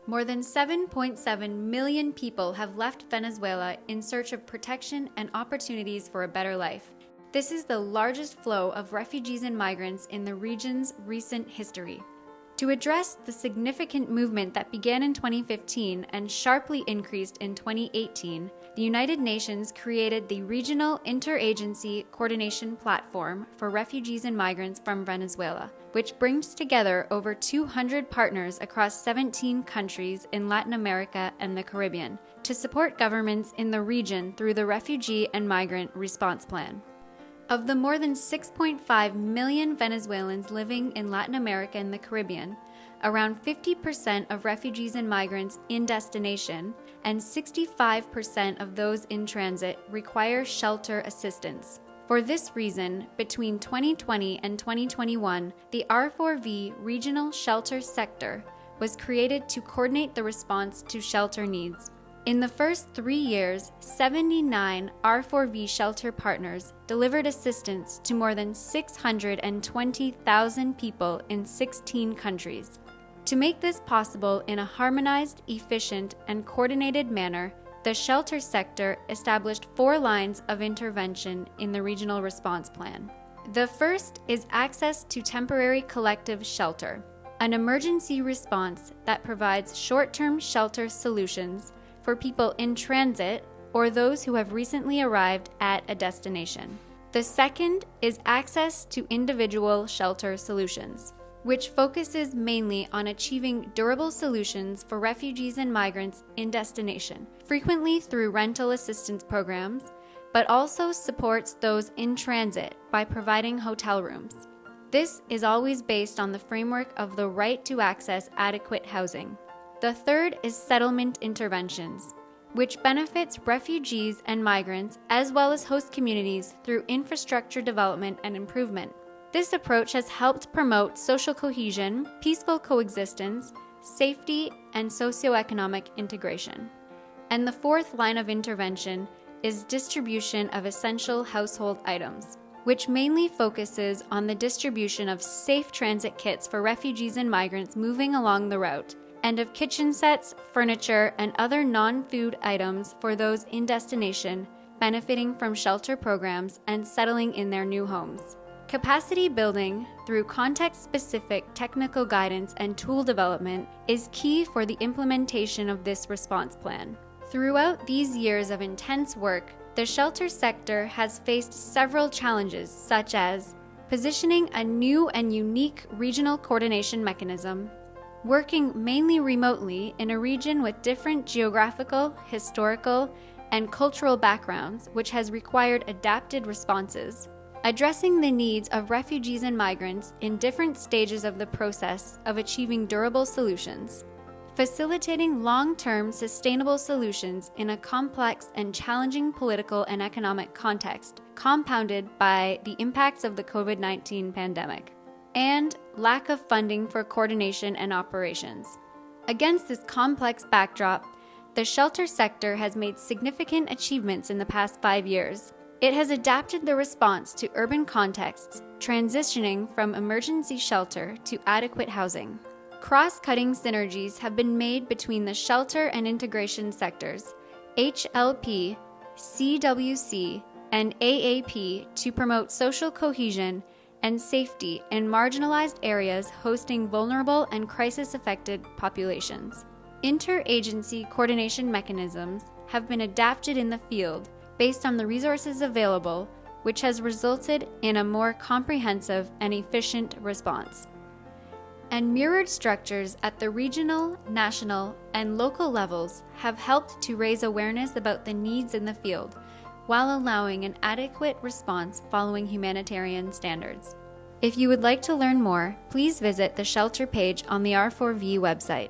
More than 7.7 million people have left Venezuela in search of protection and opportunities for a better life. This is the largest flow of refugees and migrants in the region's recent history. To address the significant movement that began in 2015 and sharply increased in 2018, the United Nations created the Regional Interagency Coordination Platform for Refugees and Migrants from Venezuela, which brings together over 200 partners across 17 countries in Latin America and the Caribbean to support governments in the region through the Refugee and Migrant Response Plan. Of the more than 6.5 million Venezuelans living in Latin America and the Caribbean, around 50% of refugees and migrants in destination and 65% of those in transit require shelter assistance. For this reason, between 2020 and 2021, the R4V Regional Shelter Sector was created to coordinate the response to shelter needs. In the first 3 years, 79 R4V shelter partners delivered assistance to more than 620,000 people in 16 countries. To make this possible in a harmonized, efficient, and coordinated manner, the shelter sector established 4 lines of intervention in the regional response plan. The first is access to temporary collective shelter, an emergency response that provides short-term shelter solutions for people in transit or those who have recently arrived at a destination. The second is access to individual shelter solutions, which focuses mainly on achieving durable solutions for refugees and migrants in destination, frequently through rental assistance programs, but also supports those in transit by providing hotel rooms. This is always based on the framework of the right to access adequate housing. The third is settlement interventions, which benefits refugees and migrants as well as host communities through infrastructure development and improvement. This approach has helped promote social cohesion, peaceful coexistence, safety, and socioeconomic integration. And the fourth line of intervention is distribution of essential household items, which mainly focuses on the distribution of safe transit kits for refugees and migrants moving along the route, and of kitchen sets, furniture, and other non-food items for those in destination benefiting from shelter programs and settling in their new homes. Capacity building through context-specific technical guidance and tool development is key for the implementation of this response plan. Throughout these years of intense work, the shelter sector has faced several challenges, such as positioning a new and unique regional coordination mechanism, working mainly remotely in a region with different geographical, historical, and cultural backgrounds, which has required adapted responses, addressing the needs of refugees and migrants in different stages of the process of achieving durable solutions, facilitating long-term sustainable solutions in a complex and challenging political and economic context, compounded by the impacts of the COVID-19 pandemic, and lack of funding for coordination and operations. Against this complex backdrop, the shelter sector has made significant achievements in the past 5 years. It has adapted the response to urban contexts, transitioning from emergency shelter to adequate housing. Cross-cutting synergies have been made between the shelter and integration sectors, HLP, CWC, and AAP to promote social cohesion and safety in marginalized areas hosting vulnerable and crisis-affected populations. Interagency coordination mechanisms have been adapted in the field based on the resources available, which has resulted in a more comprehensive and efficient response. And mirrored structures at the regional, national, and local levels have helped to raise awareness about the needs in the field, while allowing an adequate response following humanitarian standards. If you would like to learn more, please visit the shelter page on the R4V website.